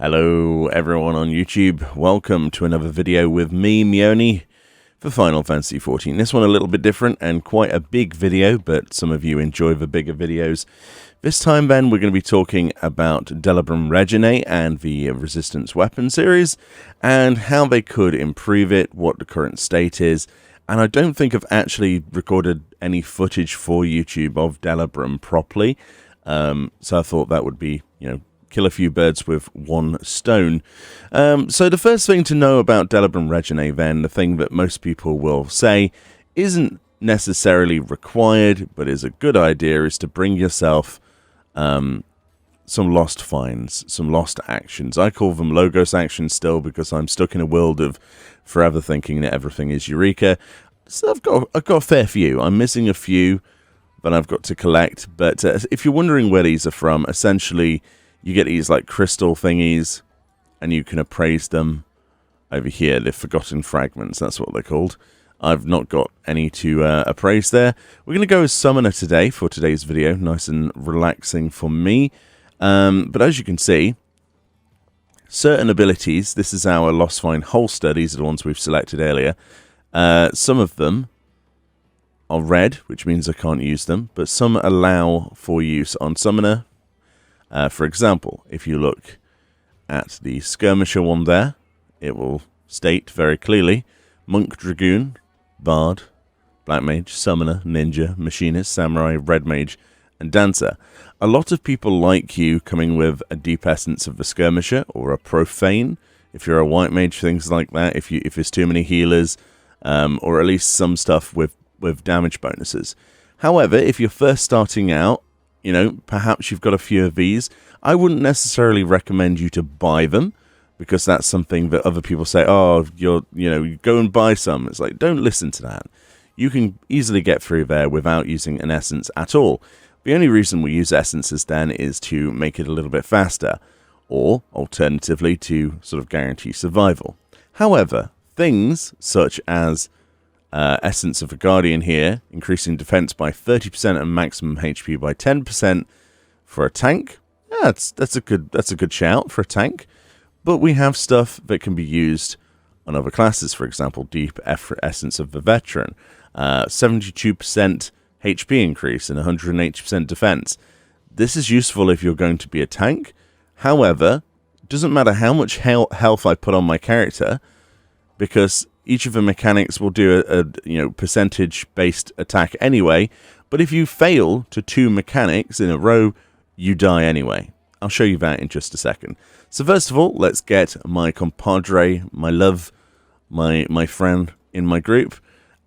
Hello everyone on YouTube, welcome to another video with me, Meoni, for Final Fantasy XIV. This one a little bit different and quite a big video, but some of you enjoy the bigger videos. This time then we're going to be talking about Delibrum Reginae and the Resistance Weapon series, and how they could improve it, what the current state is, and I don't think I've actually recorded any footage for YouTube of Delibrum properly, so I thought that would be, kill a few birds with one stone. So the first thing to know about Delibrum Reginae then, the thing that most people will say isn't necessarily required, but is a good idea, is to bring yourself some lost finds, some lost actions. I call them Logos actions still because I'm stuck in a world of forever thinking that everything is Eureka. So I've got a fair few. I'm missing a few that I've got to collect, but if you're wondering where these are from, essentially you get these like crystal thingies, and you can appraise them over here. The Forgotten Fragments, that's what they're called. I've not got any to appraise there. We're going to go as Summoner today for today's video. Nice and relaxing for me. But as you can see, certain abilities, this is our Lost Find Holster. These are the ones we've selected earlier. Some of them are red, which means I can't use them, but some allow for use on Summoner. For example, if you look at the Skirmisher one there, it will state very clearly Monk, Dragoon, Bard, Black Mage, Summoner, Ninja, Machinist, Samurai, Red Mage, and Dancer. A lot of people like you coming with a deep essence of the Skirmisher or a Profane, if you're a White Mage, things like that, if there's too many healers, or at least some stuff with damage bonuses. However, if you're first starting out, perhaps you've got a few of these, I wouldn't necessarily recommend you to buy them, because that's something that other people say, oh, you go and buy some. It's like, don't listen to that. You can easily get through there without using an essence at all. The only reason we use essences then is to make it a little bit faster, or alternatively to sort of guarantee survival. However, things such as Essence of a Guardian here, increasing defense by 30% and maximum HP by 10% for a tank. Yeah, that's a good shout for a tank. But we have stuff that can be used on other classes. For example, Deep Essence of the Veteran, 72% HP increase and 180% defense. This is useful if you're going to be a tank. However, it doesn't matter how much health I put on my character, because each of the mechanics will do a percentage-based attack anyway, but if you fail to 2 mechanics in a row, you die anyway. I'll show you that in just a second. So first of all, let's get my compadre, my love, my friend in my group,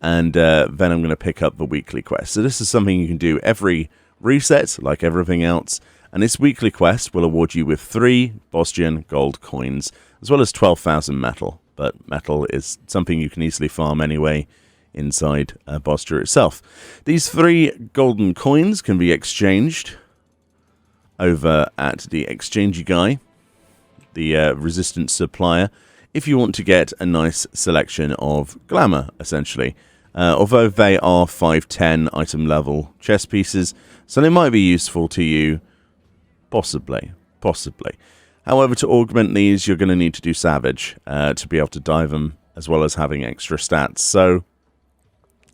and then I'm going to pick up the weekly quest. So this is something you can do every reset, like everything else, and this weekly quest will award you with 3 Bosgian gold coins, as well as 12,000 metal. But metal is something you can easily farm anyway inside Bosgia itself. These 3 golden coins can be exchanged over at the exchangey guy, the resistance supplier, if you want to get a nice selection of glamour, essentially. Although they are 510 item level chess pieces, so they might be useful to you, possibly. However, to augment these, you're going to need to do Savage to be able to dive them, as well as having extra stats. So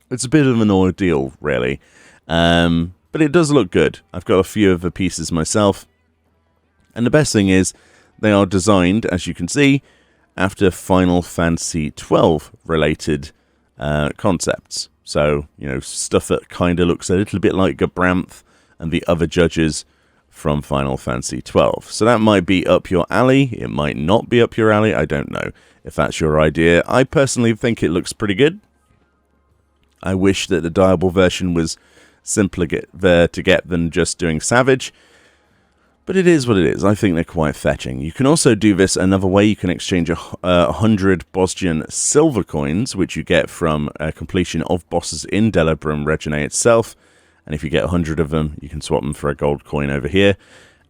it's a bit of an ordeal, really. But it does look good. I've got a few of the pieces myself. And the best thing is, they are designed, as you can see, after Final Fantasy XII related concepts. So, stuff that kind of looks a little bit like Gabranth and the other judges from Final Fantasy XII. So that might be up your alley. It might not be up your alley. I don't know if that's your idea. I personally think it looks pretty good. I wish that the diable version was simpler to get than just doing Savage. But it is what it is. I think they're quite fetching. You can also do this another way. You can exchange 100 Bosgian silver coins, which you get from completion of bosses in Delibrum Reginae itself. And if you get 100 of them, you can swap them for a gold coin over here.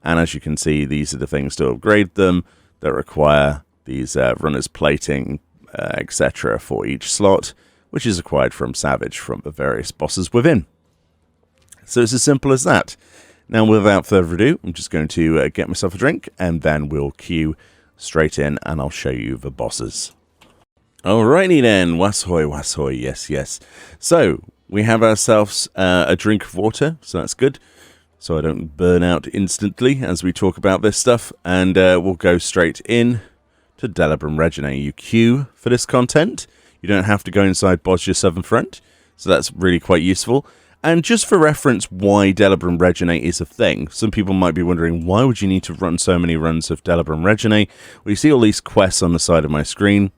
And as you can see, these are the things to upgrade them that require these runner's plating, etc. for each slot, which is acquired from Savage from the various bosses within. So it's as simple as that. Now, without further ado, I'm just going to get myself a drink, and then we'll cue straight in and I'll show you the bosses. Alrighty then, washoy, yes, yes. So, we have ourselves a drink of water, so that's good. So I don't burn out instantly as we talk about this stuff. And we'll go straight in to Delibrum Reginae. You queue for this content. You don't have to go inside Bosgia Southern Front. So that's really quite useful. And just for reference, why Delibrum Reginae is a thing. Some people might be wondering, why would you need to run so many runs of Delibrum Reginae? Well, you see all these quests on the side of my screen.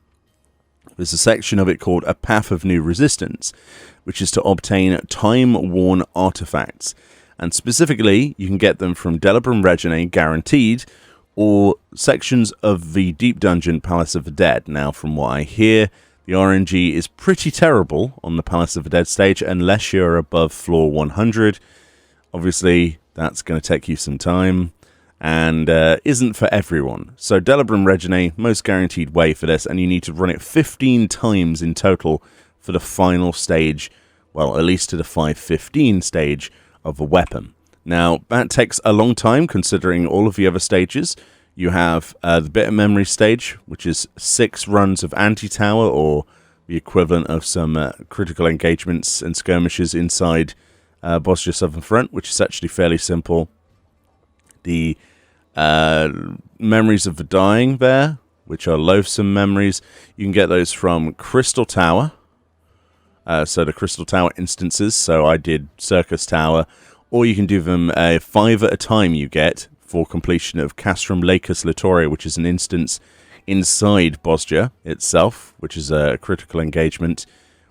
There's a section of it called A Path of New Resistance, which is to obtain time-worn artifacts. And specifically, you can get them from Delibrum Reginae, guaranteed, or sections of the Deep Dungeon Palace of the Dead. Now, from what I hear, the RNG is pretty terrible on the Palace of the Dead stage, unless you're above floor 100. Obviously, that's going to take you some time, and isn't for everyone. So Delibrum Reginae, most guaranteed way for this, and you need to run it 15 times in total for the final stage, well, at least to the 515 stage of a weapon. Now, that takes a long time, considering all of the other stages. You have the Bitter Memory stage, which is 6 runs of anti-tower, or the equivalent of some critical engagements and skirmishes inside Bosgia Southern Front, which is actually fairly simple. The Memories of the Dying there, which are loathsome memories, you can get those from Crystal Tower. So the Crystal Tower instances, so I did Circus Tower, or you can do them 5 at a time you get for completion of Castrum Lacus Litoria, which is an instance inside Bosgia itself, which is a critical engagement,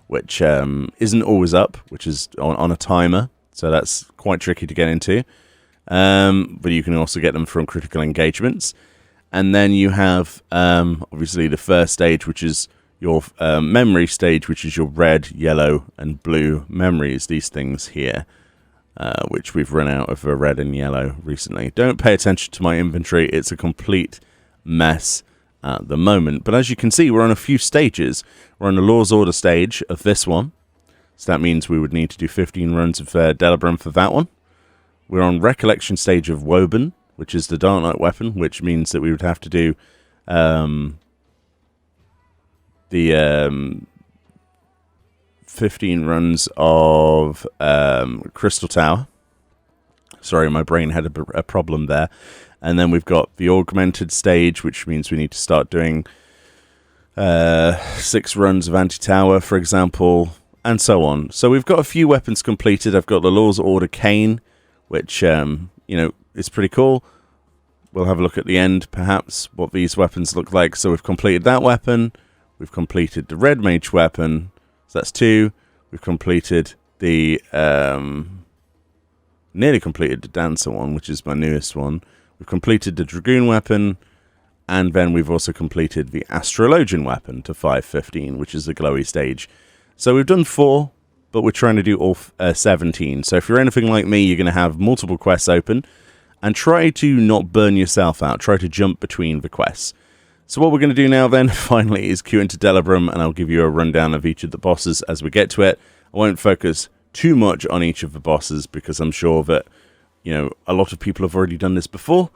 which isn't always up, which is on a timer, so that's quite tricky to get into. But you can also get them from critical engagements. And then you have, obviously, the first stage, which is your memory stage, which is your red, yellow, and blue memories, these things here, which we've run out of red and yellow recently. Don't pay attention to my inventory. It's a complete mess at the moment. But as you can see, we're on a few stages. We're on the Law's Order stage of this one. So that means we would need to do 15 runs of Delibrum for that one. We're on Recollection stage of Woburn, which is the Dark Knight weapon, which means that we would have to do the 15 runs of Crystal Tower. Sorry, my brain had a problem there. And then we've got the Augmented stage, which means we need to start doing 6 runs of Anti-Tower, for example, and so on. So we've got a few weapons completed. I've got the Law's Order Cane, which, you know, is pretty cool. We'll have a look at the end, perhaps, what these weapons look like. So we've completed that weapon. We've completed the Red Mage weapon. So that's 2. We've completed the... nearly completed the Dancer one, which is my newest one. We've completed the Dragoon weapon. And then we've also completed the Astrologian weapon to 515, which is the glowy stage. So we've done 4. But we're trying to do all 17. So if you're anything like me, you're going to have multiple quests open. And try to not burn yourself out. Try to jump between the quests. So what we're going to do now then, finally, is queue into Delibrum. And I'll give you a rundown of each of the bosses as we get to it. I won't focus too much on each of the bosses, because I'm sure that, you know, a lot of people have already done this before.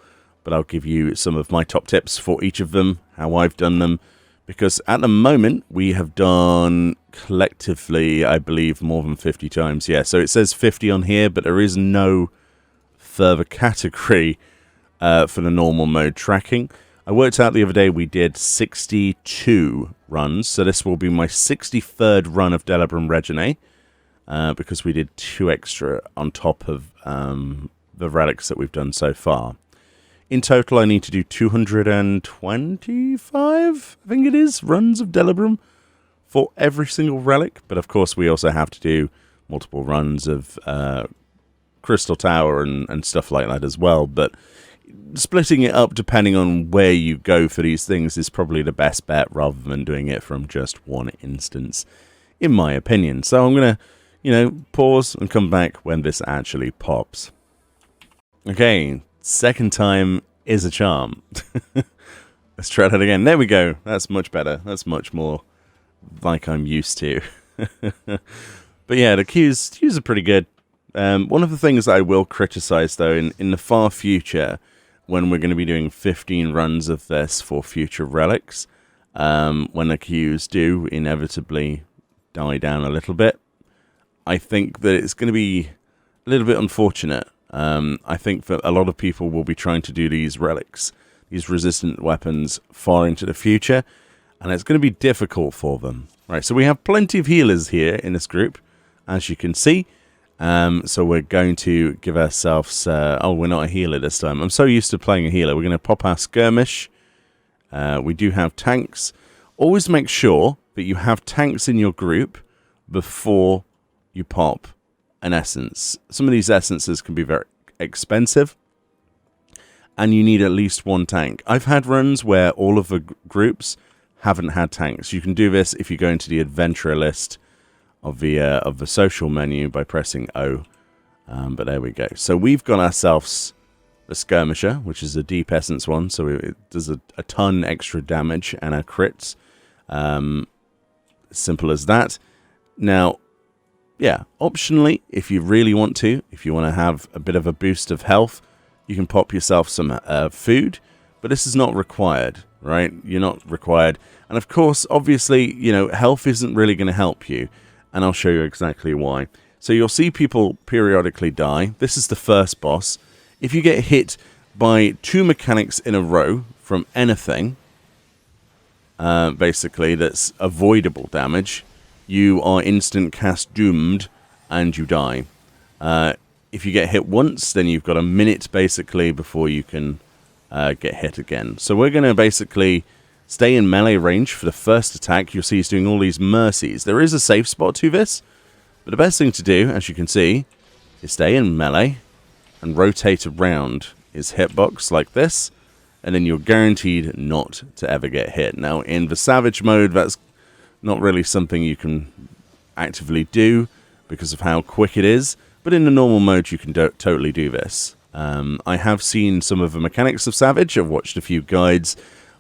But I'll give you some of my top tips for each of them. How I've done them. Because at the moment, we have done collectively, I believe, more than 50 times. Yeah, so it says 50 on here, but there is no further category for the normal mode tracking. I worked out the other day we did 62 runs, so this will be my 63rd run of Delibrum Reginae, because we did 2 extra on top of the relics that we've done so far. In total, I need to do 225, I think it is, runs of Delibrum for every single relic. But of course, we also have to do multiple runs of Crystal Tower and stuff like that as well. But splitting it up depending on where you go for these things is probably the best bet, rather than doing it from just one instance, in my opinion. So I'm going to, you know, pause and come back when this actually pops. Okay. Second time is a charm. Let's try that again. There we go. That's much better. That's much more like I'm used to. But yeah, the queues are pretty good. One of the things that I will criticize, though, in the far future, when we're going to be doing 15 runs of this for future relics, when the queues do inevitably die down a little bit, I think that it's going to be a little bit unfortunate. I think that a lot of people will be trying to do these relics, these resistant weapons, far into the future, and it's going to be difficult for them. Right, so we have plenty of healers here in this group, as you can see. So we're going to give ourselves... oh, we're not a healer this time. I'm so used to playing a healer. We're going to pop our skirmish. We do have tanks. Always make sure that you have tanks in your group before you pop an essence. Some of these essences can be very expensive, and you need at least one tank. I've had runs where all of the groups haven't had tanks. You can do this if you go into the adventurer list of the social menu by pressing O. But there we go. So we've got ourselves the skirmisher, which is a deep essence one, so it does a ton extra damage and our crits. Simple as that. Now, yeah, optionally, if you really want to, if you want to have a bit of a boost of health, you can pop yourself some food, but this is not required, right? You're not required. And of course, obviously, you know, health isn't really going to help you, and I'll show you exactly why. So you'll see people periodically die. This is the first boss. If you get hit by 2 mechanics in a row from anything, basically that's avoidable damage, you are instant cast doomed and you die. If you get hit once, then you've got a minute basically before you can get hit again. So we're going to basically stay in melee range for the first attack. You'll see he's doing all these mercies. There is a safe spot to this, but the best thing to do, as you can see, is stay in melee and rotate around his hitbox like this, and then you're guaranteed not to ever get hit. Now, in the Savage mode, that's not really something you can actively do because of how quick it is, but in the normal mode, you can totally do this. I have seen some of the mechanics of Savage. I've watched a few guides,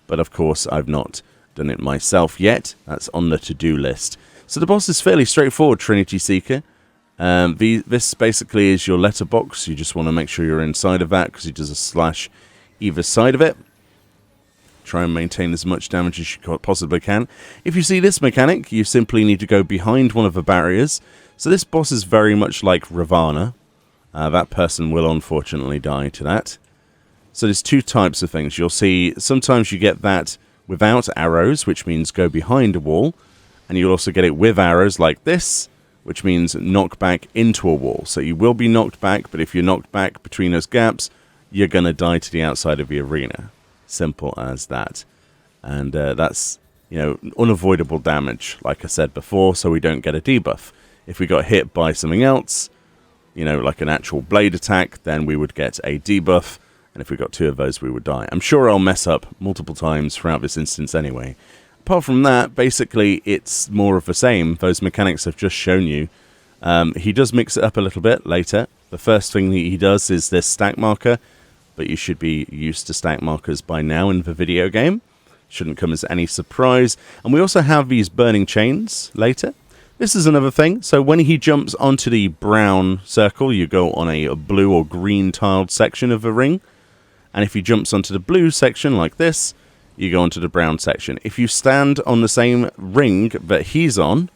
but of course, I've not done it myself yet. That's on the to-do list. So the boss is fairly straightforward, Trinity Seeker. This basically is your letterbox. You just want to make sure you're inside of that because he does a slash either side of it. Try and maintain as much damage as you possibly can. If you see this mechanic, you simply need to go behind one of the barriers. So this boss is very much like Ravana. That person will unfortunately die to that. So there's 2 types of things. You'll see sometimes you get that without arrows, which means go behind a wall. And you'll also get it with arrows like this, which means knock back into a wall. So you will be knocked back, but if you're knocked back between those gaps, you're going to die to the outside of the arena. Simple as that. And that's, you know, unavoidable damage, like I said before, so we don't get a debuff. If we got hit by something else, you know, like an actual blade attack, then we would get a debuff. And if we got 2 of those, we would die. I'm sure I'll mess up multiple times throughout this instance anyway. Apart from that, basically, it's more of the same. Those mechanics I've just shown you. He does mix it up a little bit later. The first thing that he does is this stack marker, but you should be used to stack markers by now in the video game. Shouldn't come as any surprise. And we also have these burning chains later. This is another thing. So when he jumps onto the brown circle, you go on a blue or green tiled section of the ring. And if he jumps onto the blue section like this, you go onto the brown section. If you stand on the same ring that he's on,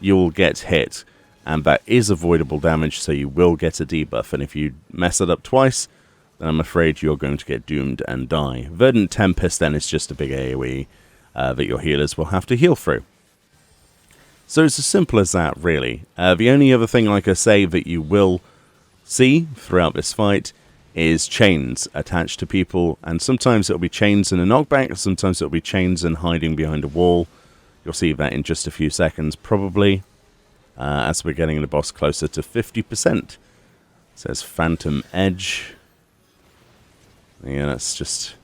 you'll get hit. And that is avoidable damage, so you will get a debuff. And if you mess it up twice, then I'm afraid you're going to get doomed and die. Verdant Tempest then is just a big AoE that your healers will have to heal through. So it's as simple as that, really. The only other thing, like I say, that you will see throughout this fight is chains attached to people, and sometimes it'll be chains and a knockback, sometimes it'll be chains and hiding behind a wall. You'll see that in just a few seconds, probably, as we're getting the boss closer to 50%. It says Phantom Edge. Yeah, that's just...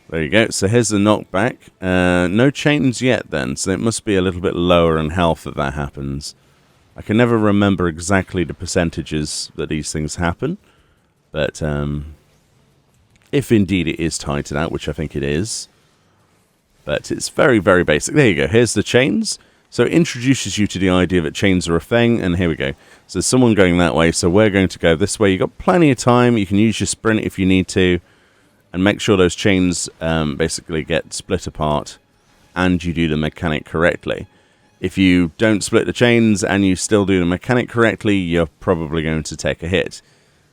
There you go. So here's the knockback. No chains yet then, so it must be a little bit lower in health that happens. I can never remember exactly the percentages that these things happen. But if indeed it is tied to that, which I think it is. But it's very, very basic. There you go. Here's the chains. So it introduces you to the idea that chains are a thing, and here we go. So there's someone going that way, so we're going to go this way. You've got plenty of time. You can use your sprint if you need to, and make sure those chains basically get split apart, and you do the mechanic correctly. If you don't split the chains and you still do the mechanic correctly, you're probably going to take a hit.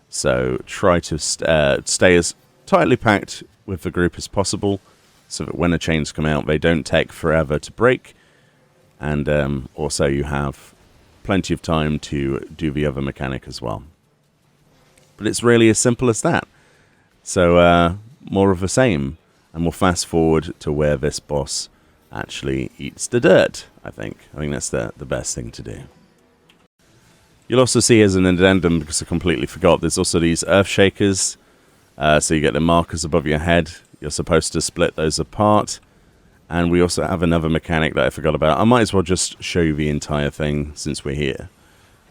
So try to stay as tightly packed with the group as possible, so that when the chains come out, they don't take forever to break. And also you have plenty of time to do the other mechanic as well. But it's really as simple as that. So more of the same. And we'll fast forward to where this boss actually eats the dirt, I think. I think that's the best thing to do. You'll also see as an addendum, because I completely forgot, there's also these earth shakers. So you get the markers above your head. You're supposed to split those apart. And we also have another mechanic that I forgot about. I might as well just show you the entire thing since we're here.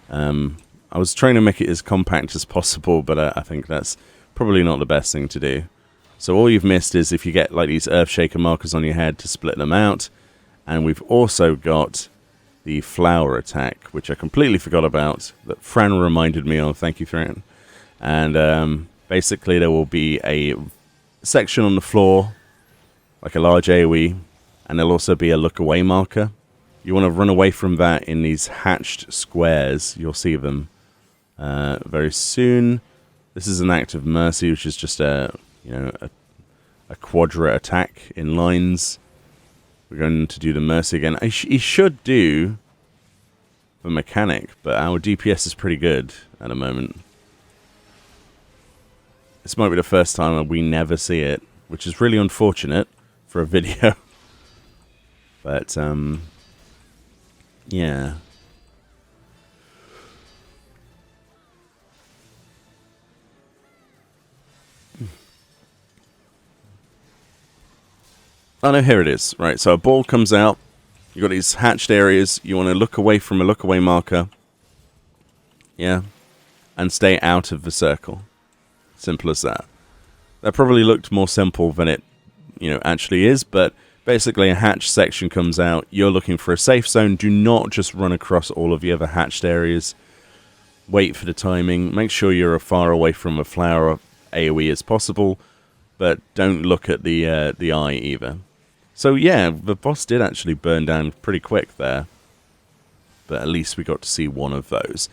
I was trying to make it as compact as possible, but I think that's probably not the best thing to do. So all you've missed is if you get like these Earthshaker markers on your head to split them out. And we've also got the flower attack, which I completely forgot about, that Fran reminded me of. Thank you, Fran. And basically there will be a section on the floor, like a large AoE, and there'll also be a look away marker. You want to run away from that in these hatched squares. You'll see them very soon. This is an act of mercy, which is just a quadra attack in lines. We're going to do the mercy again. He should do the mechanic, but our DPS is pretty good at the moment. This might be the first time we never see it, which is really unfortunate for a video. But, yeah. Oh no, here it is. Right, so a ball comes out. You've got these hatched areas. You want to look away from a look away marker. Yeah. And stay out of the circle. Simple as that. That probably looked more simple than it, actually is, but basically a hatched section comes out. You're looking for a safe zone. Do not just run across all of the other hatched areas. Wait for the timing. Make sure you're as far away from a flower AoE as possible, but don't look at the eye either. So yeah, the boss did actually burn down pretty quick there, but at least we got to see one of those.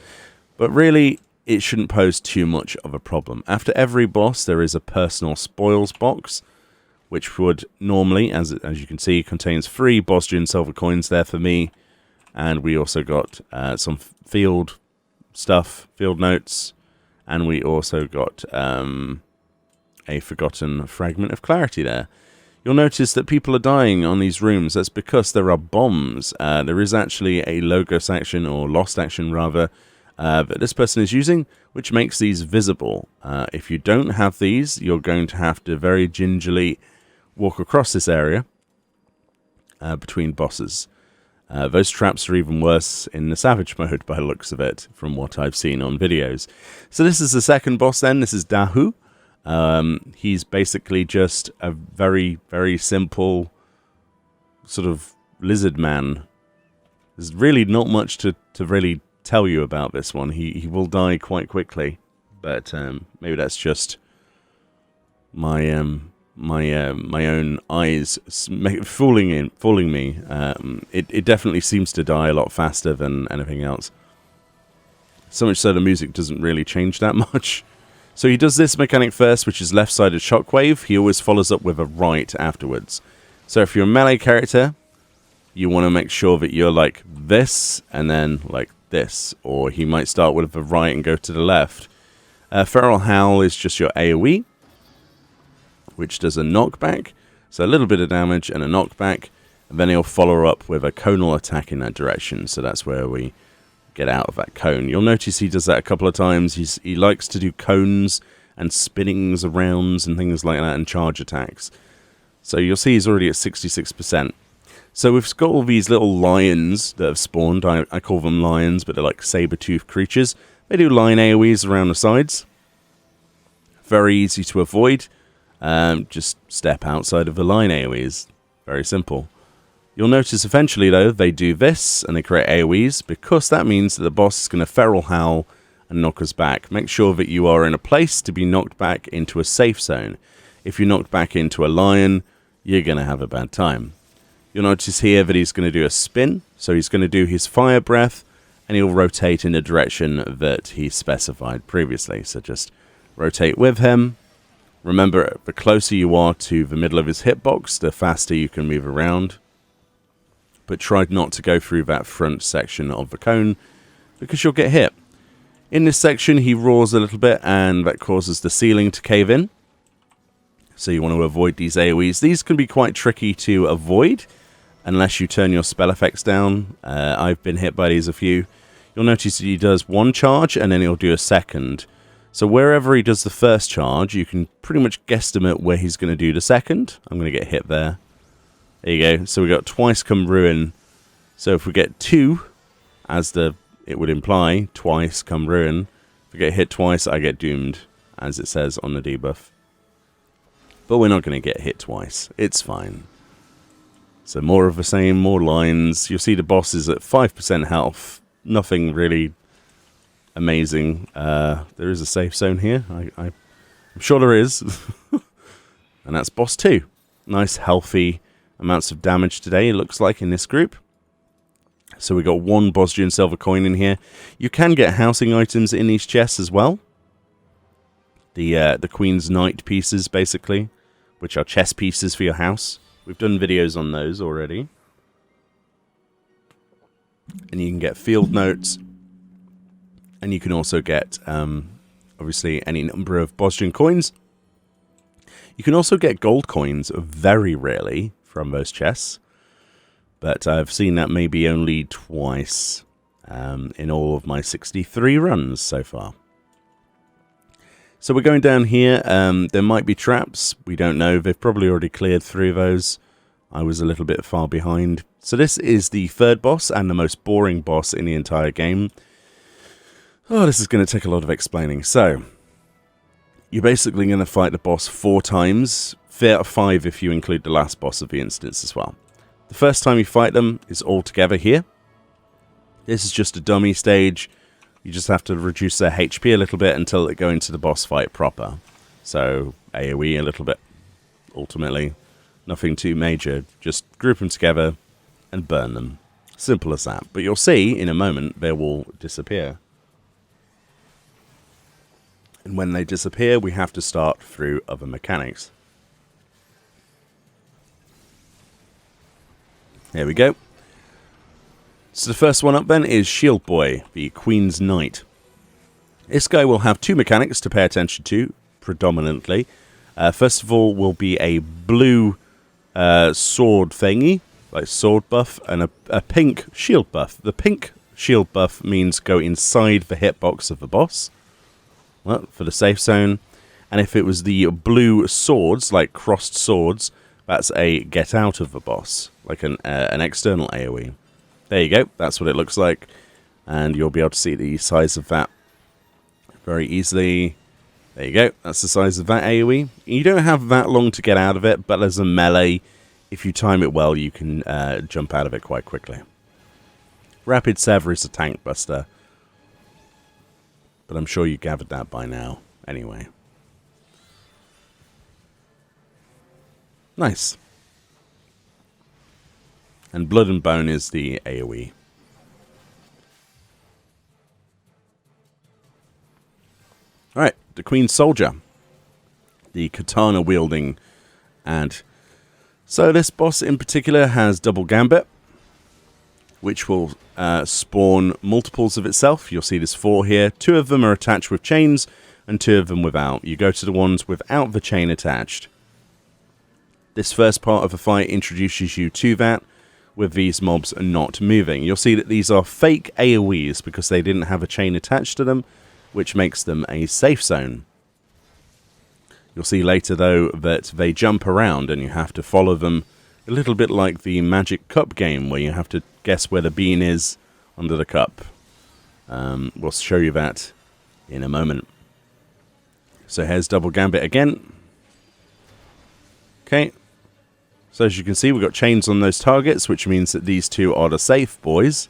But really, it shouldn't pose too much of a problem. After every boss, there is a personal spoils box, which would normally, as you can see, contains 3 Bosgian silver coins there for me. And we also got some field stuff, field notes. And we also got a forgotten fragment of clarity there. You'll notice that people are dying on these rooms. That's because there are bombs. There is actually a Logos action, or Lost action rather, that this person is using, which makes these visible. If you don't have these, you're going to have to very gingerly walk across this area between bosses. Those traps are even worse in the Savage mode by the looks of it, from what I've seen on videos. So this is the second boss then. This is Dahu. He's basically just a very, very simple sort of lizard man. There's really not much to really tell you about this one. He will die quite quickly, but maybe that's just my own eyes fooling me. It definitely seems to die a lot faster than anything else. So much so the music doesn't really change that much. So he does this mechanic first, which is left-sided shockwave. He always follows up with a right afterwards. So if you're a melee character, you want to make sure that you're like this, and then like this. Or he might start with the right and go to the left. Feral Howl is just your AoE, which does a knockback. So a little bit of damage and a knockback. And then he'll follow up with a conal attack in that direction. So that's where we get out of that cone. You'll notice he does that a couple of times. He likes to do cones and spinnings arounds and things like that, and charge attacks. So you'll see he's already at 66%. So we've got all these little lions that have spawned. I call them lions, but they're like saber-toothed creatures. They do lion AoEs around the sides. Very easy to avoid. Just step outside of the line AoEs. Very simple. You'll notice eventually, though, they do this, and they create AoEs, because that means that the boss is going to feral howl and knock us back. Make sure that you are in a place to be knocked back into a safe zone. If you're knocked back into a lion, you're going to have a bad time. You'll notice here that he's going to do a spin, so he's going to do his fire breath, and he'll rotate in the direction that he specified previously. So just rotate with him. Remember, the closer you are to the middle of his hitbox, the faster you can move around. But try not to go through that front section of the cone, because you'll get hit. In this section, he roars a little bit, and that causes the ceiling to cave in. So you want to avoid these AoEs. These can be quite tricky to avoid, unless you turn your spell effects down. I've been hit by these a few. You'll notice that he does one charge, and then he'll do a second. So wherever he does the first charge, you can pretty much guesstimate where he's going to do the second. I'm going to get hit there. There you go. So we got twice come ruin. So if we get 2, as it would imply, twice come ruin. If we get hit twice, I get doomed, as it says on the debuff. But we're not going to get hit twice. It's fine. So more of the same, more lines. You'll see the boss is at 5% health. Nothing really amazing. There is a safe zone here. I'm sure there is. And that's boss 2. Nice, healthy amounts of damage today, it looks like, in this group. So we got 1 Bosnian silver coin in here. You can get housing items in these chests as well. The Queen's Knight pieces, basically, which are chess pieces for your house. We've done videos on those already. And you can get field notes. And you can also get, obviously, any number of Bosnian coins. You can also get gold coins, very rarely, from those chests. But I've seen that maybe only twice in all of my 63 runs so far. So we're going down here. There might be traps. We don't know. They've probably already cleared through those. I was a little bit far behind. So this is the 3rd boss and the most boring boss in the entire game. Oh, this is going to take a lot of explaining. So, you're basically going to fight the boss 4 times. 3 out of 5 if you include the last boss of the instance as well. The first time you fight them is all together here. This is just a dummy stage. You just have to reduce their HP a little bit until they go into the boss fight proper. So, AoE a little bit, ultimately. Nothing too major. Just group them together and burn them. Simple as that. But you'll see, in a moment, they will disappear. And when they disappear, we have to start through other mechanics. There we go. So the first one up then is Shield Boy, the Queen's Knight. This guy will have 2 mechanics to pay attention to, predominantly. First of all will be a blue sword thingy, like sword buff, and a pink shield buff. The pink shield buff means go inside the hitbox of the boss, well, for the safe zone. And if it was the blue swords, like crossed swords, that's a get out of the boss, like an external AoE. There you go, that's what it looks like. And you'll be able to see the size of that very easily. There you go, that's the size of that AoE. You don't have that long to get out of it, but as a melee, if you time it well, you can jump out of it quite quickly. Rapid Sever is a tank buster, but I'm sure you gathered that by now anyway. Nice. And Blood and Bone is the AoE. Alright, the Queen's Soldier. The katana wielding. And so this boss in particular has double gambit, which will spawn multiples of itself. You'll see there's 4 here. 2 of them are attached with chains, and 2 of them without. You go to the ones without the chain attached. This first part of the fight introduces you to that, with these mobs not moving. You'll see that these are fake AoEs because they didn't have a chain attached to them, which makes them a safe zone. You'll see later, though, that they jump around and you have to follow them, a little bit like the Magic Cup game, where you have to guess where the bean is under the cup. We'll show you that in a moment. So here's double gambit again. Okay. So as you can see, we've got chains on those targets, which means that these two are the safe boys.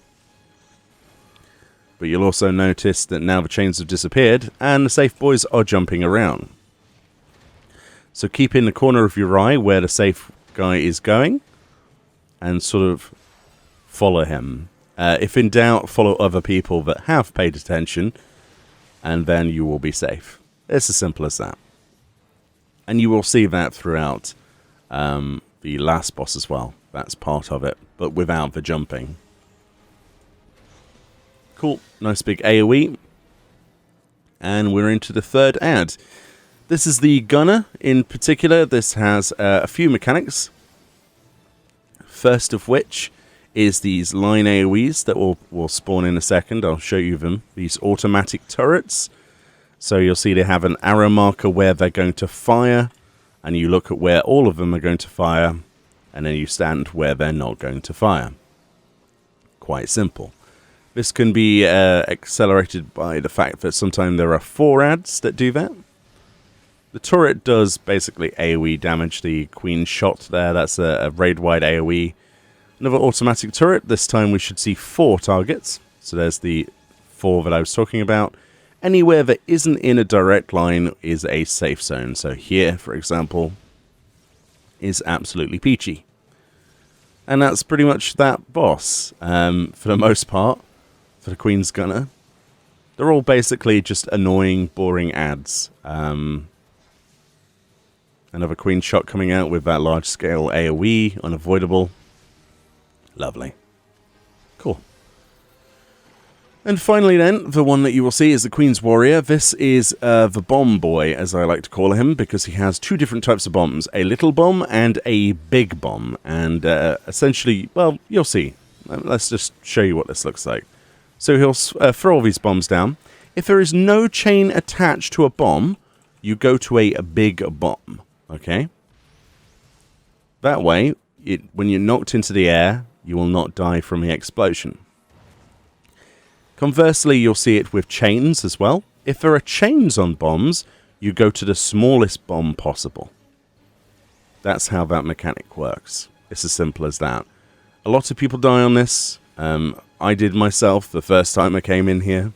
But you'll also notice that now the chains have disappeared, and the safe boys are jumping around. So keep in the corner of your eye where the safe guy is going, and sort of follow him. If in doubt, follow other people that have paid attention, and then you will be safe. It's as simple as that. And you will see that throughout the last boss as well. That's part of it, but without the jumping. Cool, nice big AoE. And we're into the third ad. This is the gunner in particular. This has a few mechanics. First of which is these line AoEs that will spawn in a second. I'll show you them. These automatic turrets. So you'll see they have an arrow marker where they're going to fire. And you look at where all of them are going to fire. And then you stand where they're not going to fire. Quite simple. This can be accelerated by the fact that sometimes there are 4 ads that do that. The turret does basically AoE damage. The queen shot there, that's a raid-wide AoE. Another automatic turret. This time we should see 4 targets. So there's the 4 that I was talking about. Anywhere that isn't in a direct line is a safe zone. So here, for example, is absolutely peachy. And that's pretty much that boss, for the most part, for the Queen's Gunner. They're all basically just annoying, boring ads. Another Queen shot coming out with that large-scale AoE, unavoidable. Lovely. Cool. And finally then, the one that you will see is the Queen's Warrior. This is the bomb boy, as I like to call him, because he has 2 different types of bombs. A little bomb and a big bomb. And essentially, well, you'll see. Let's just show you what this looks like. So he'll throw all these bombs down. If there is no chain attached to a bomb, you go to a big bomb. Okay? That way, when you're knocked into the air, you will not die from the explosion. Conversely, you'll see it with chains as well. If there are chains on bombs, you go to the smallest bomb possible. That's how that mechanic works. It's as simple as that. A lot of people die on this. I did myself the first time I came in here.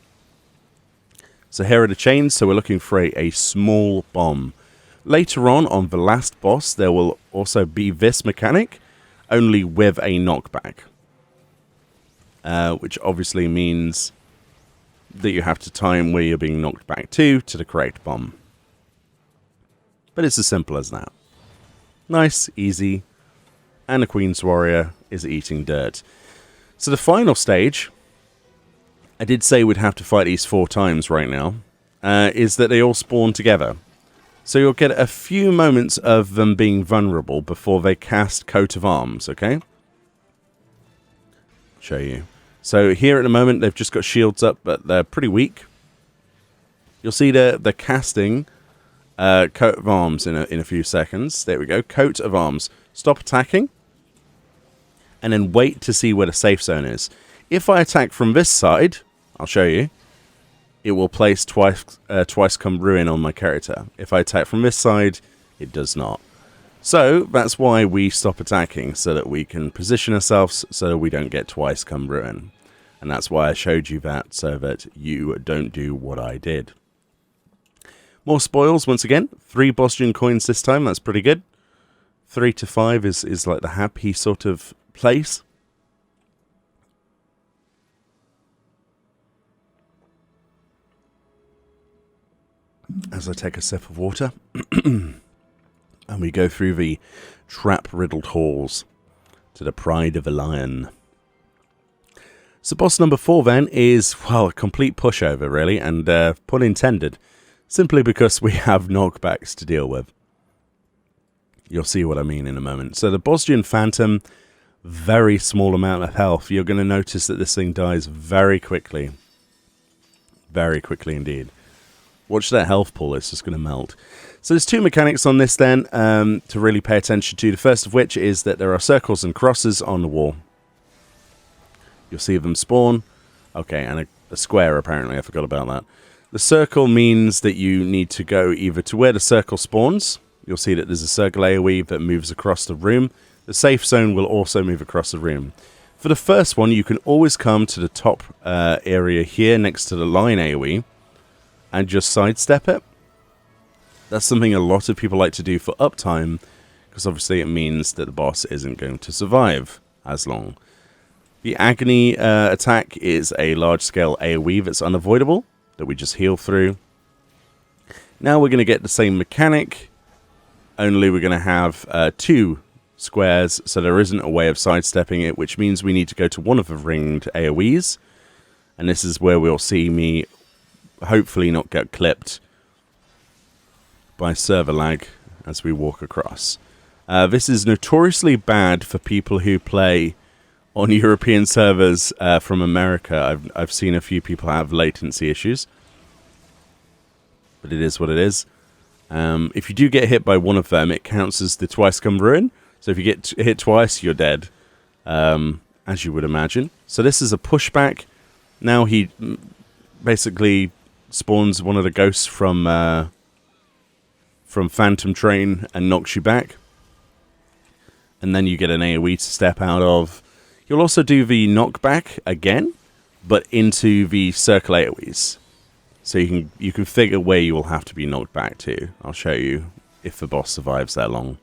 So here are the chains, so we're looking for a small bomb. Later on the last boss, there will also be this mechanic, only with a knockback. Which obviously means that you have to time where you're being knocked back to the correct bomb. But it's as simple as that. Nice, easy, and the Queen's Warrior is eating dirt. So the final stage, I did say we'd have to fight these 4 times right now, is that they all spawn together. So you'll get a few moments of them being vulnerable before they cast Coat of Arms, okay? Show you. So here at the moment, they've just got shields up, but they're pretty weak. You'll see they're casting Coat of Arms in a few seconds. There we go. Coat of Arms. Stop attacking. And then wait to see where the safe zone is. If I attack from this side, I'll show you, it will place twice come ruin on my character. If I attack from this side, it does not. So that's why we stop attacking, so that we can position ourselves so that we don't get twice come ruin. And that's why I showed you that, so that you don't do what I did. More spoils, once again. 3 Bosnian coins this time, that's pretty good. 3 to 5 is like the happy sort of place. As I take a sip of water. And we go through the trap-riddled halls to the Pride of the Lion. So boss number 4 then is, well, a complete pushover, really, and pun intended, simply because we have knockbacks to deal with. You'll see what I mean in a moment. So the Bosnian Phantom, very small amount of health. You're going to notice that this thing dies very quickly. Very quickly indeed. Watch that health pool, it's just going to melt. So there's 2 mechanics on this then to really pay attention to. The first of which is that there are circles and crosses on the wall. You'll see them spawn. Okay, and a square apparently, I forgot about that. The circle means that you need to go either to where the circle spawns. You'll see that there's a circle AoE that moves across the room. The safe zone will also move across the room. For the first one, you can always come to the top area here next to the line AoE and just sidestep it. That's something a lot of people like to do for uptime, because obviously it means that the boss isn't going to survive as long. The Agony attack is a large-scale AoE that's unavoidable, that we just heal through. Now we're going to get the same mechanic, only we're going to have 2 squares, so there isn't a way of sidestepping it, which means we need to go to one of the ringed AoEs, and this is where we'll see me hopefully not get clipped by server lag as we walk across. This is notoriously bad for people who play on European servers from America. I've seen a few people have latency issues, but it is what it is. If you do get hit by one of them, it counts as the twice come ruin. So if you get hit twice, you're dead, as you would imagine. So this is a pushback. Now he basically spawns one of the ghosts from Phantom Train and knocks you back. And then you get an AoE to step out of. You'll also do the knockback again, but into the circle AoEs. So you can figure where you will have to be knocked back to. I'll show you if the boss survives that long.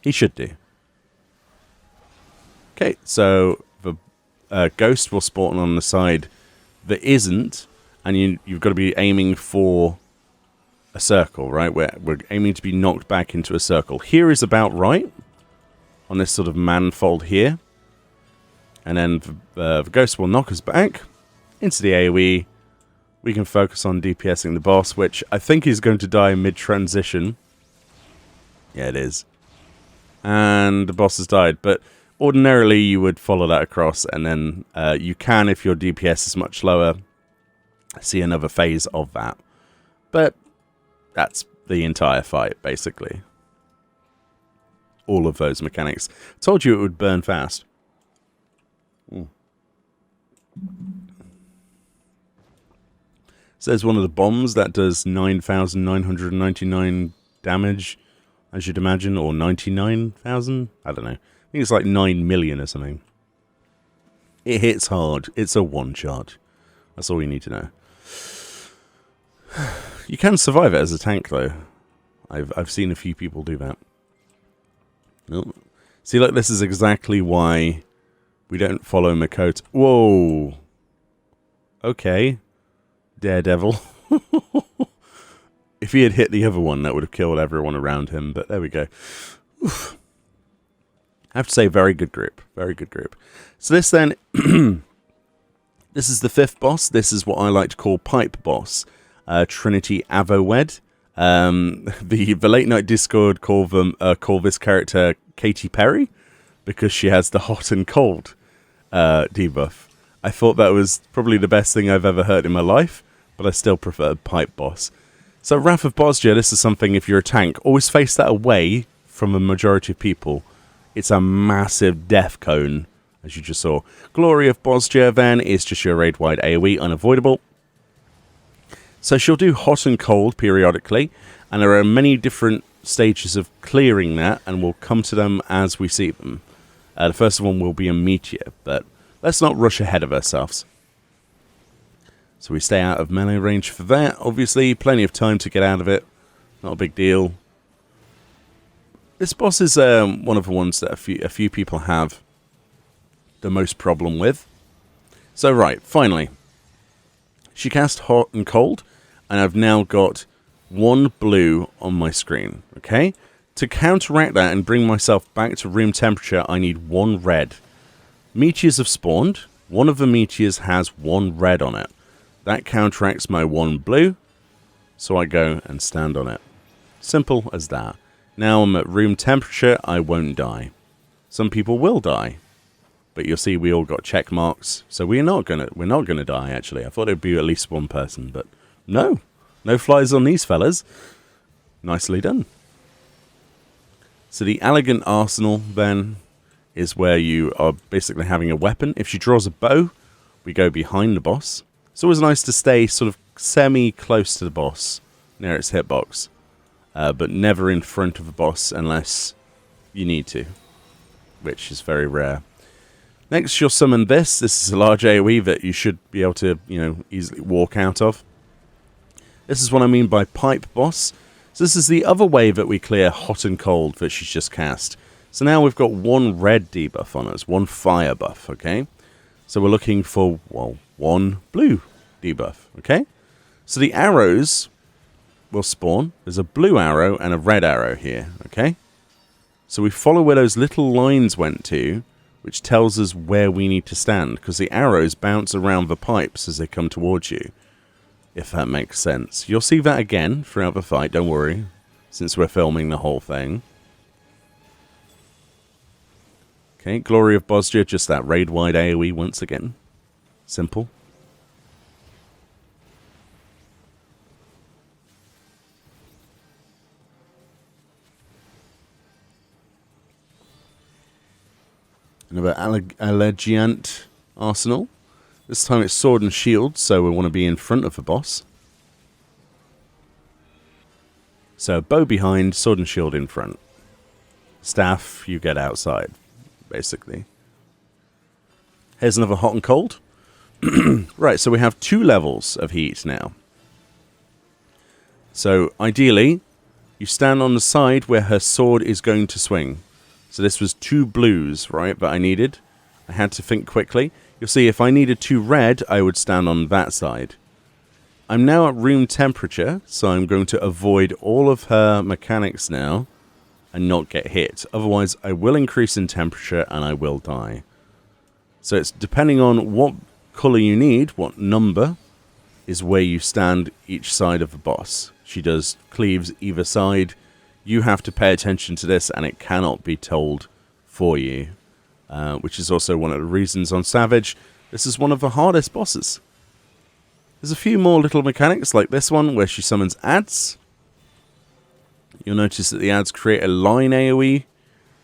He should do. Okay, so the ghost will spawn on the side that isn't, and you've got to be aiming for a circle, right? We're aiming to be knocked back into a circle. Here is about right, on this sort of manifold here. And then the ghost will knock us back into the AoE. We can focus on DPSing the boss, which I think is going to die mid-transition. Yeah, it is. And the boss has died, but ordinarily you would follow that across, and then you can, if your DPS is much lower, see another phase of that. But that's the entire fight, basically. All of those mechanics. Told you it would burn fast. Says one of the bombs that does 9,999 damage, as you'd imagine, or 99,000? I don't know. I think it's like 9 million or something. It hits hard. It's a one-shot. That's all you need to know. You can survive it as a tank, though. I've seen a few people do that. Nope. See, like, this is exactly why we don't follow Makoto. Whoa! Okay. Daredevil. If he had hit the other one, that would have killed everyone around him, but there we go. Oof. I have to say, very good group. Very good group. So this then, this is the 5th boss. This is what I like to call Pipe Boss. Trinity Avowed. The late night Discord call this character Katy Perry, because she has the hot and cold debuff. I thought that was probably the best thing I've ever heard in my life, but I still prefer Pipe Boss. So Wrath of Bosja, this is something, if you're a tank, always face that away from a majority of people. It's a massive death cone, as you just saw. Glory of Bosja, then, is just your raid-wide AoE, unavoidable. So she'll do hot and cold periodically, and there are many different stages of clearing that, and we'll come to them as we see them. The first one will be a meteor, but let's not rush ahead of ourselves. So we stay out of melee range for that. Obviously, plenty of time to get out of it. Not a big deal. This boss is one of the ones that a few people have the most problem with. So right, finally. She cast hot and cold, and I've now got 1 blue on my screen. Okay? To counteract that and bring myself back to room temperature, I need 1 red. Meteors have spawned. One of the meteors has 1 red on it. That counteracts my 1 blue, so I go and stand on it. Simple as that. Now I'm at room temperature, I won't die. Some people will die, but you'll see we all got check marks, so we're not gonna die. Actually, I thought it'd be at least 1 person, but no flies on these fellas. Nicely done. So the elegant arsenal then is where you are basically having a weapon. If she draws a bow, we go behind the boss. It's always nice to stay sort of semi-close to the boss, near its hitbox, but never in front of the boss unless you need to, which is very rare. Next, you'll summon this. This is a large AoE that you should be able to, easily walk out of. This is what I mean by pipe boss. So this is the other wave that we clear hot and cold that she's just cast. So now we've got one red debuff on us, one fire buff, okay? So we're looking for, well, one blue debuff, okay? So the arrows will spawn. There's a blue arrow and a red arrow here, okay? So we follow where those little lines went to, which tells us where we need to stand, because the arrows bounce around the pipes as they come towards you, if that makes sense. You'll see that again throughout the fight, don't worry, since we're filming the whole thing. Okay, Glory of Bosja, just that raid-wide AoE once again. Simple. Another Allegiant Arsenal. This time it's sword and shield, so we want to be in front of the boss. So bow behind, sword and shield in front. Staff, you get outside, basically. Here's another hot and cold. Right, so we have 2 levels of heat now. So ideally, you stand on the side where her sword is going to swing. So this was 2 blues, right, that I needed. I had to think quickly. You'll see if I needed 2 red, I would stand on that side. I'm now at room temperature, so I'm going to avoid all of her mechanics now and not get hit. Otherwise, I will increase in temperature and I will die. So it's depending on what colour you need, what number, is where you stand each side of the boss. She does cleaves either side. You have to pay attention to this, and it cannot be told for you. Which is also one of the reasons on Savage, this is one of the hardest bosses. There's a few more little mechanics, like this one, where she summons ads. You'll notice that the ads create a line AoE,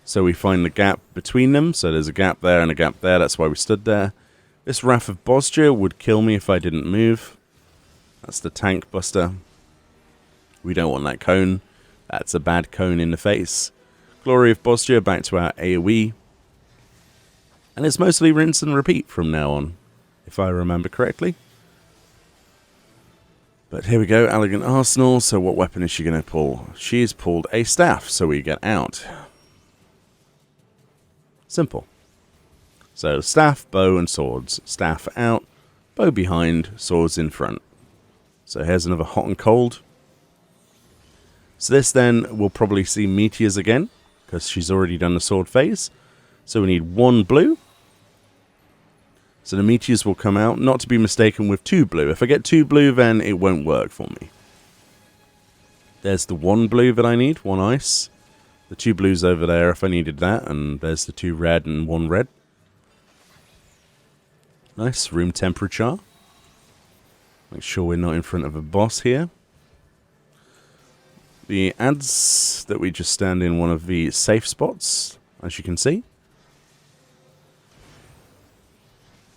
so we find the gap between them. So there's a gap there and a gap there, that's why we stood there. This Wrath of Bosja would kill me if I didn't move. That's the tank buster. We don't want that cone. That's a bad cone in the face. Glory of Bosja, back to our AoE. And it's mostly rinse and repeat from now on, if I remember correctly. But here we go, Elegant Arsenal. So what weapon is she going to pull? She's pulled a staff, so we get out. Simple. So staff, bow, and swords. Staff out, bow behind, swords in front. So here's another hot and cold. So this then, we'll probably see meteors again, because she's already done the sword phase. So we need 1 blue. So the meteors will come out, not to be mistaken with 2 blue. If I get 2 blue, then it won't work for me. There's the 1 blue that I need, 1 ice. The 2 blues over there if I needed that, and there's the 2 red and 1 red. Nice, room temperature. Make sure we're not in front of a boss here. The ads that we just stand in one of the safe spots, as you can see.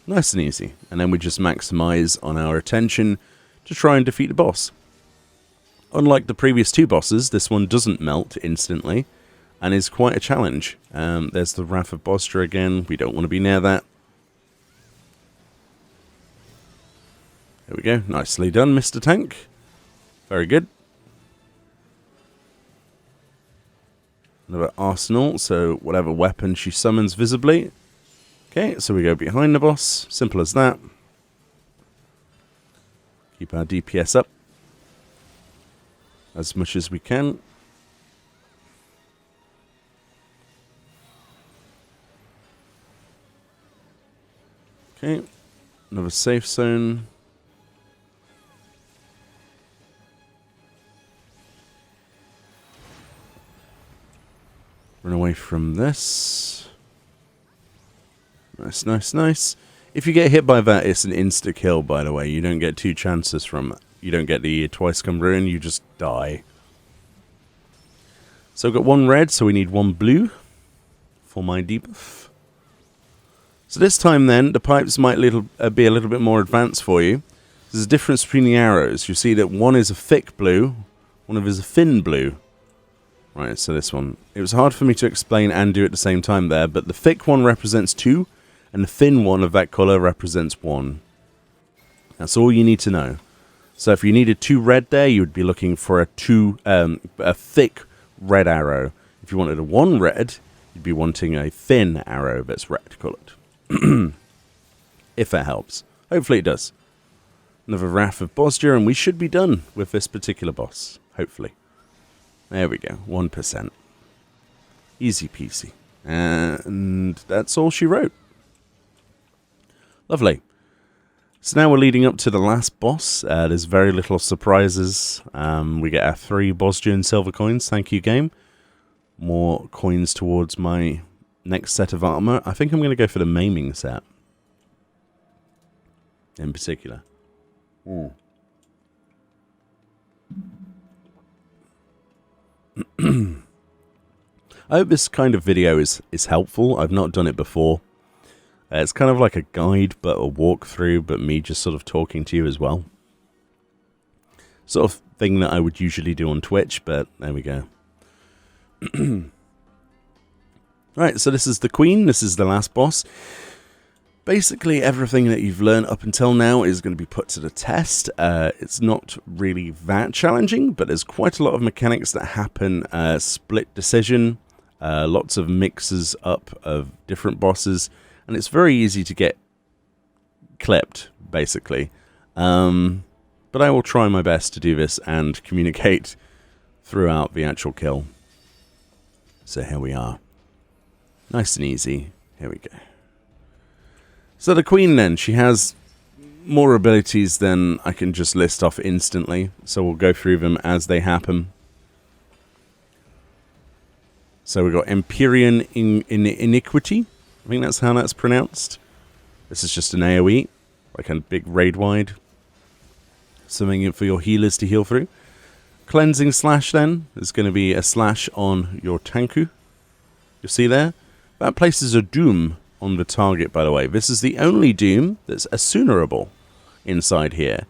Nice and easy. And then we just maximize on our attention to try and defeat the boss. Unlike the previous 2 bosses, this one doesn't melt instantly and is quite a challenge. There's the Wrath of Bosja again. We don't want to be near that. There we go. Nicely done, Mr. Tank. Very good. Another arsenal, so whatever weapon she summons visibly. Okay, so we go behind the boss. Simple as that. Keep our DPS up as much as we can. Okay, another safe zone. Run away from this. Nice, nice, nice. If you get hit by that, it's an insta-kill, by the way. You don't get 2 chances from it. You don't get the twice come ruin, you just die. So I've got 1 red, so we need 1 blue for my debuff. So this time then, the pipes might be a little bit more advanced for you. There's a difference between the arrows. You see that one is a thick blue, one of is a thin blue. Right, so this one. It was hard for me to explain and do at the same time there, but the thick one represents 2, and the thin one of that colour represents 1. That's all you need to know. So if you needed 2 red there, you would be looking for a thick red arrow. If you wanted a 1 red, you'd be wanting a thin arrow that's red coloured. If that helps. Hopefully it does. Another Wrath of Bosger, and we should be done with this particular boss. Hopefully. There we go. 1%. Easy peasy. And that's all she wrote. Lovely. So now we're leading up to the last boss. There's very little surprises. We get our 3 Bosger and silver coins. Thank you, game. More coins towards my next set of armor. I think I'm going to go for the maiming set. In particular. I hope this kind of video is helpful. I've not done it before. It's kind of like a guide, but a walkthrough, but me just sort of talking to you as well. Sort of thing that I would usually do on Twitch, but there we go. Right, so this is the Queen. This is the last boss. Basically, everything that you've learned up until now is going to be put to the test. It's not really that challenging, but there's quite a lot of mechanics that happen. Split decision, lots of mixes up of different bosses, and it's very easy to get clipped, basically. But I will try my best to do this and communicate throughout the actual kill. So here we are. Nice and easy. Here we go. So the Queen then, she has more abilities than I can just list off instantly. So we'll go through them as they happen. So we've got Empyrean Iniquity. I think that's how that's pronounced. This is just an AoE, like a big raid wide. Something for your healers to heal through. Cleansing Slash then is going to be a slash on your Tanku. You'll see there. That places a doom on the target, by the way. This is the only doom that's Asunerable inside here.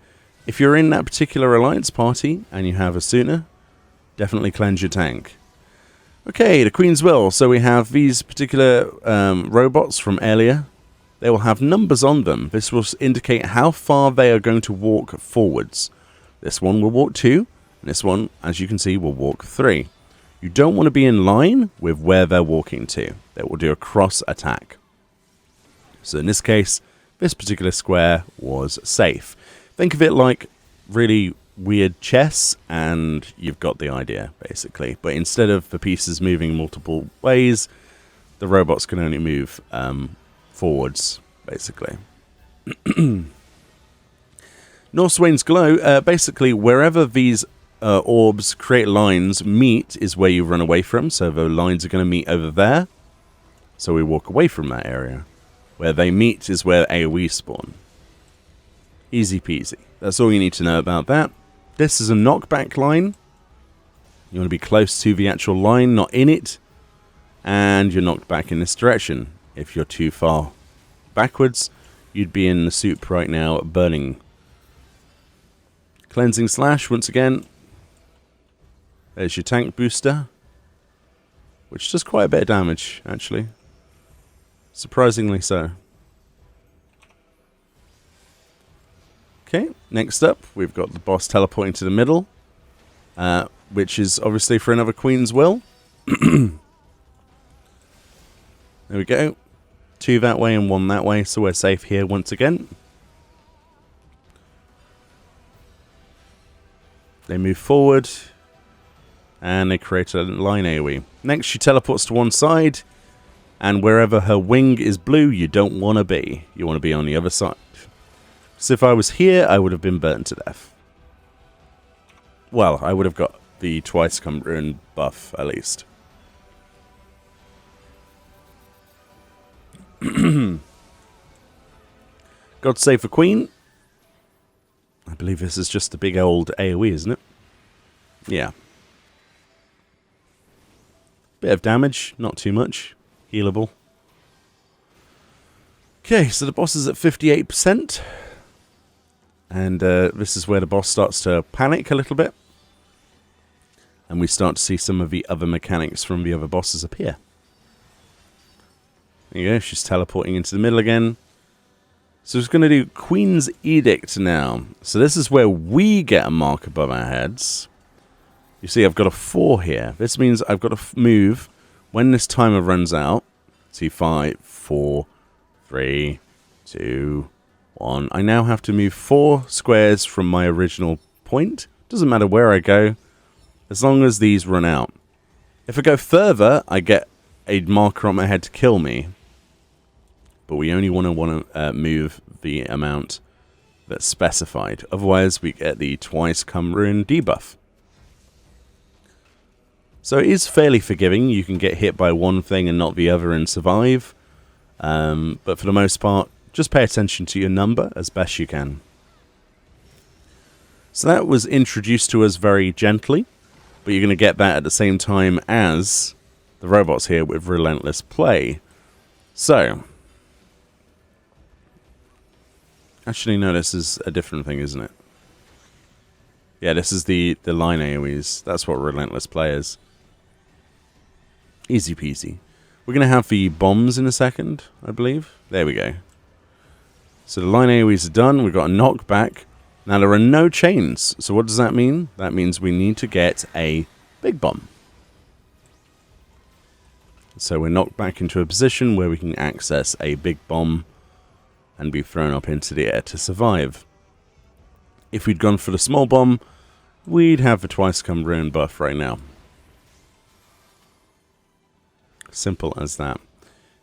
If you're in that particular alliance party and you have Asuna, definitely cleanse your tank. Okay, the Queen's Will. So we have these particular robots from earlier. They will have numbers on them. This will indicate how far they are going to walk forwards. This one will walk 2, and this one, as you can see, will walk 3. You don't want to be in line with where they're walking to. They will do a cross attack. So in this case, this particular square was safe. Think of it like really weird chess, and you've got the idea, basically. But instead of the pieces moving multiple ways, the robots can only move forwards, basically. Northswain's Glow, basically wherever these orbs create lines meet is where you run away from. So the lines are going to meet over there. So we walk away from that area. Where they meet is where AoE spawn. Easy peasy. That's all you need to know about that. This is a knockback line. You want to be close to the actual line, not in it. And you're knocked back in this direction. If you're too far backwards, you'd be in the soup right now, burning. Cleansing Slash, once again. There's your tank booster. Which does quite a bit of damage, actually. Surprisingly so. Okay, next up, we've got the boss teleporting to the middle. Which is obviously for another Queen's Will. There we go. 2 that way and 1 that way, so we're safe here once again. They move forward. And they create a line AoE. Next, she teleports to one side. And wherever her wing is blue, you don't want to be. You want to be on the other side. So if I was here, I would have been burnt to death. Well, I would have got the twice Cumbrian buff, at least. God save the Queen. I believe this is just a big old AoE, isn't it? Yeah. Bit of damage, not too much. Healable. Okay, so the boss is at 58%. And this is where the boss starts to panic a little bit. and we start to see some of the other mechanics from the other bosses appear. There you go, she's teleporting into the middle again. So it's going to do Queen's Edict now. So this is where we get a mark above our heads. You see, I've got a 4 here. This means I've got to move when this timer runs out. See, 5, 4, 3, 2, 1. I now have to move 4 squares from my original point. Doesn't matter where I go, as long as these run out. If I go further, I get a marker on my head to kill me. But we only want to move the amount that's specified. Otherwise, we get the twice come ruin debuff. So it is fairly forgiving. You can get hit by one thing and not the other and survive. But for the most part, just pay attention to your number as best you can. So that was introduced to us very gently. But you're going to get that at the same time as the robots here with Relentless Play. So, actually no, this is a different thing, isn't it? Yeah, this is the line AoEs. That's what Relentless Play is. Easy peasy. We're going to have the bombs in a second, I believe. There we go. So the line AoEs are done. We've got a knockback. Now there are no chains. So what does that mean? That means we need to get a big bomb. So we're knocked back into a position where we can access a big bomb and be thrown up into the air to survive. If we'd gone for the small bomb, we'd have the twice come ruin buff right now. Simple as that.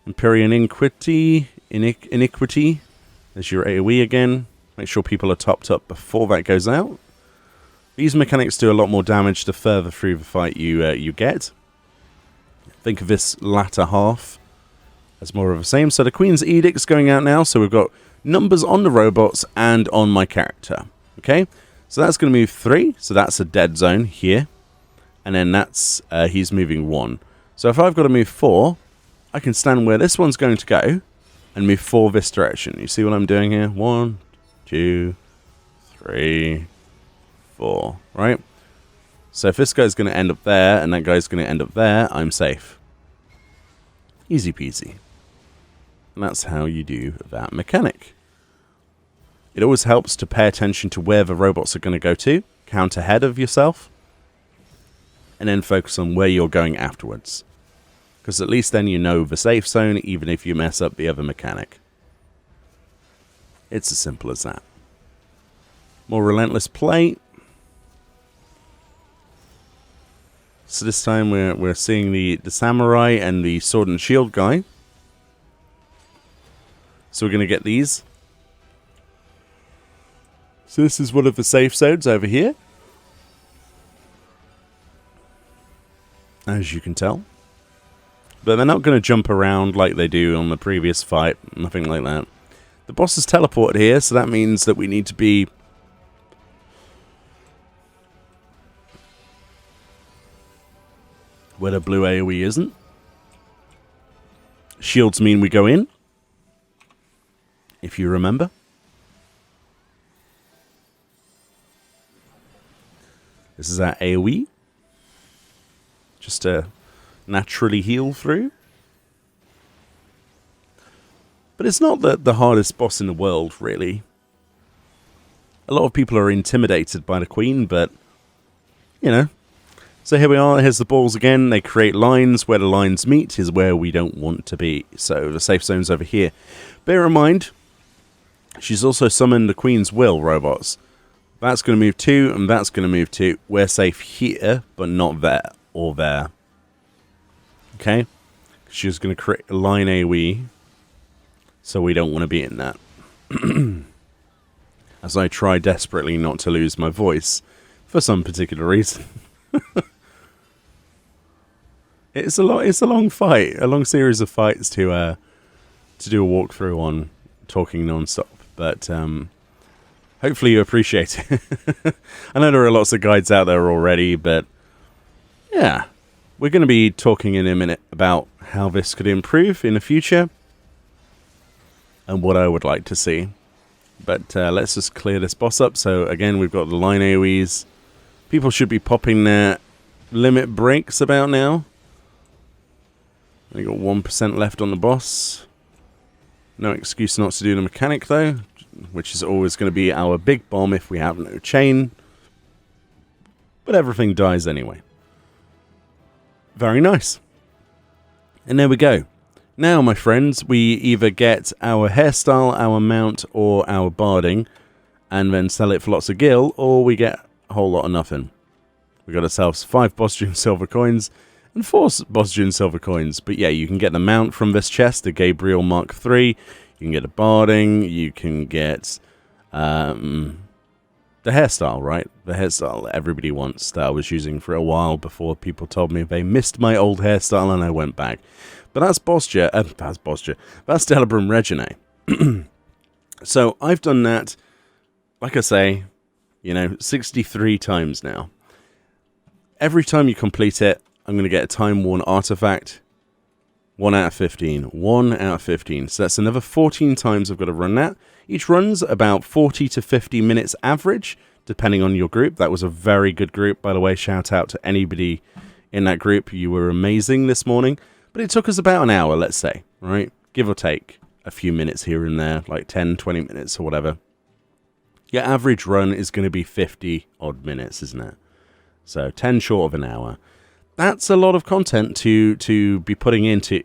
Empyrean Iniquity. There's your AoE again. Make sure people are topped up before that goes out. These mechanics do a lot more damage the further through the fight you get. Think of this latter half as more of the same. So the Queen's Edict's going out now. So we've got numbers on the robots and on my character. Okay, so that's going to move 3. So that's a dead zone here. And then that's he's moving 1. So if I've got to move 4, I can stand where this one's going to go and move 4 this direction. You see what I'm doing here? 1, 2, 3, 4, right? So if this guy's going to end up there and that guy's going to end up there, I'm safe. Easy peasy. And that's how you do that mechanic. It always helps to pay attention to where the robots are going to go to, count ahead of yourself, and then focus on where you're going afterwards. Because at least then you know the safe zone, even if you mess up the other mechanic. It's as simple as that. More Relentless Play. So this time we're seeing the samurai and the sword and shield guy. So we're going to get these. So this is one of the safe zones over here. As you can tell. But they're not going to jump around like they do on the previous fight. Nothing like that. The boss is teleported here, so that means that we need to be where the blue AoE isn't. Shields mean we go in, if you remember. This is our AoE. Just to naturally heal through. But it's not the hardest boss in the world, really. A lot of people are intimidated by the Queen, but, you know. So here we are, here's the balls again. They create lines. Where the lines meet is where we don't want to be. So the safe zone's over here. Bear in mind, she's also summoned the Queen's Will robots. That's going to move 2, and that's going to move 2. We're safe here, but not there or there. Okay? She's going to create a line AoE, so we don't want to be in that. As I try desperately not to lose my voice, for some particular reason. It's a long fight, a long series of fights to do a walkthrough on, talking non-stop. But hopefully you appreciate it. I know there are lots of guides out there already, but yeah, we're going to be talking in a minute about how this could improve in the future and what I would like to see. But let's just clear this boss up. So again, we've got the line AoEs. People should be popping there limit breaks about now. I got 1% left on the boss. No excuse not to do the mechanic though, which is always going to be our big bomb if we have no chain. But everything dies anyway. Very nice. And there we go. Now, my friends, we either get our hairstyle, our mount, or our barding, and then sell it for lots of gil, or we get a whole lot of nothing. We got ourselves 5 Bosgian silver coins and 4 Bosgian silver coins. But yeah, you can get the mount from this chest, the Gabriel Mark III. You can get a barding. You can get the hairstyle, right? The hairstyle that everybody wants that I was using for a while before people told me they missed my old hairstyle and I went back. But that's Bosgia. That's Delibrum Reginae. So I've done that, like I say, 63 times now. Every time you complete it, I'm going to get a time-worn artifact. 1 out of 15. 1 out of 15. So that's another 14 times I've got to run that. Each run's about 40 to 50 minutes average, depending on your group. That was a very good group, by the way. Shout out to anybody in that group. You were amazing this morning. But it took us about an hour, let's say, right? Give or take a few minutes here and there, like 10, 20 minutes or whatever. Your average run is going to be 50 odd minutes, isn't it? So 10 short of an hour. That's a lot of content to be putting into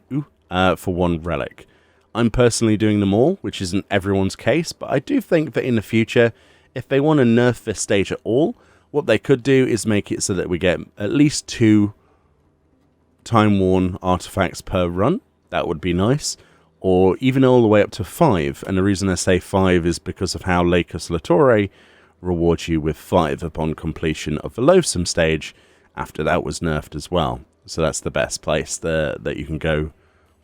for one relic. I'm personally doing them all, which isn't everyone's case, but I do think that in the future, if they want to nerf this stage at all, what they could do is make it so that we get at least 2 time-worn artifacts per run. That would be nice. Or even all the way up to 5. And the reason I say 5 is because of how Lacus Latore rewards you with 5 upon completion of the Loathsome stage after that was nerfed as well. So that's the best place that you can go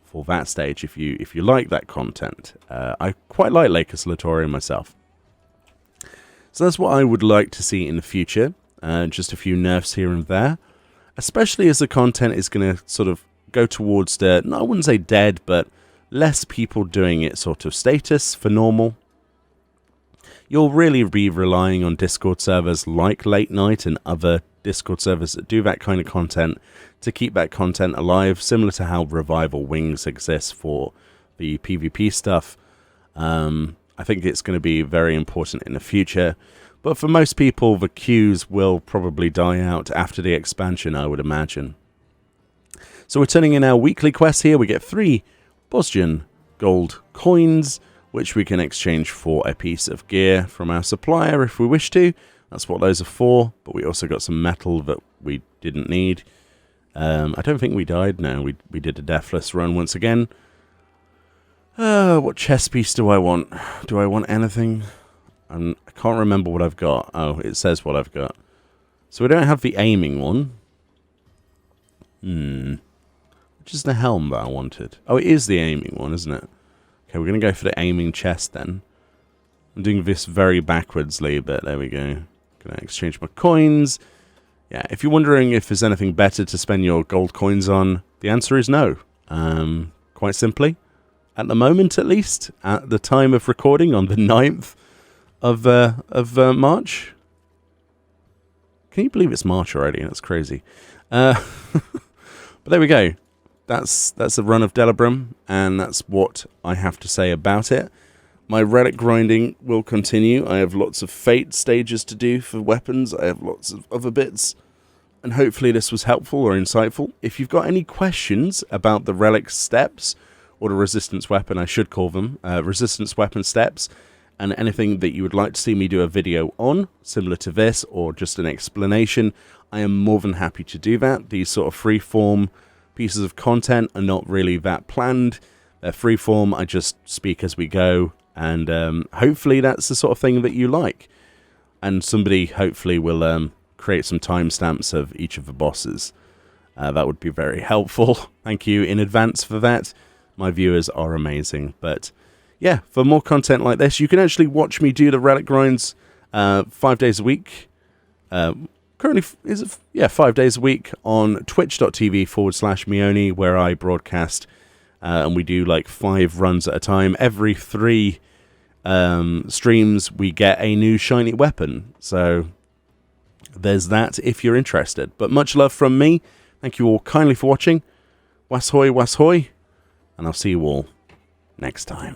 for that stage if you like that content. I quite like Lacus Latore myself. So that's what I would like to see in the future. Just a few nerfs here and there. Especially as the content is going to sort of go towards the, I wouldn't say dead, but less people doing it sort of status for normal. You'll really be relying on Discord servers like Late Night and other Discord servers that do that kind of content to keep that content alive, similar to how Revival Wings exists for the PvP stuff. I think it's going to be very important in the future. But for most people, the queues will probably die out after the expansion, I would imagine. So we're turning in our weekly quest here. We get 3 Bosgian gold coins, which we can exchange for a piece of gear from our supplier if we wish to. That's what those are for. But we also got some metal that we didn't need. I don't think we died. No, we did a deathless run once again. What chest piece do I want? Do I want anything? I can't remember what I've got. Oh, it says what I've got. So we don't have the aiming one. Which is the helm that I wanted? Oh, it is the aiming one, isn't it? Okay, we're going to go for the aiming chest then. I'm doing this very backwardsly, but there we go. Going to exchange my coins. Yeah, if you're wondering if there's anything better to spend your gold coins on, the answer is no. Quite simply. At the moment, at least, at the time of recording on the 9th of March. Can you believe it's March already? That's crazy. But there we go. That's a run of Delibrum, and that's what I have to say about it. My relic grinding will continue. I have lots of fate stages to do for weapons. I have lots of other bits. And hopefully this was helpful or insightful. If you've got any questions about the relic steps, or the resistance weapon, I should call them, resistance weapon steps, and anything that you would like to see me do a video on, similar to this, or just an explanation, I am more than happy to do that. These sort of free-form pieces of content are not really that planned. They're free-form, I just speak as we go, and hopefully that's the sort of thing that you like. And somebody hopefully will create some timestamps of each of the bosses. That would be very helpful. Thank you in advance for that. My viewers are amazing. But yeah, for more content like this, you can actually watch me do the relic grinds 5 days a week. Currently, 5 days a week on twitch.tv/Meoni, where I broadcast and we do like 5 runs at a time. Every 3 streams, we get a new shiny weapon. So there's that if you're interested. But much love from me. Thank you all kindly for watching. Was hoi, and I'll see you all next time.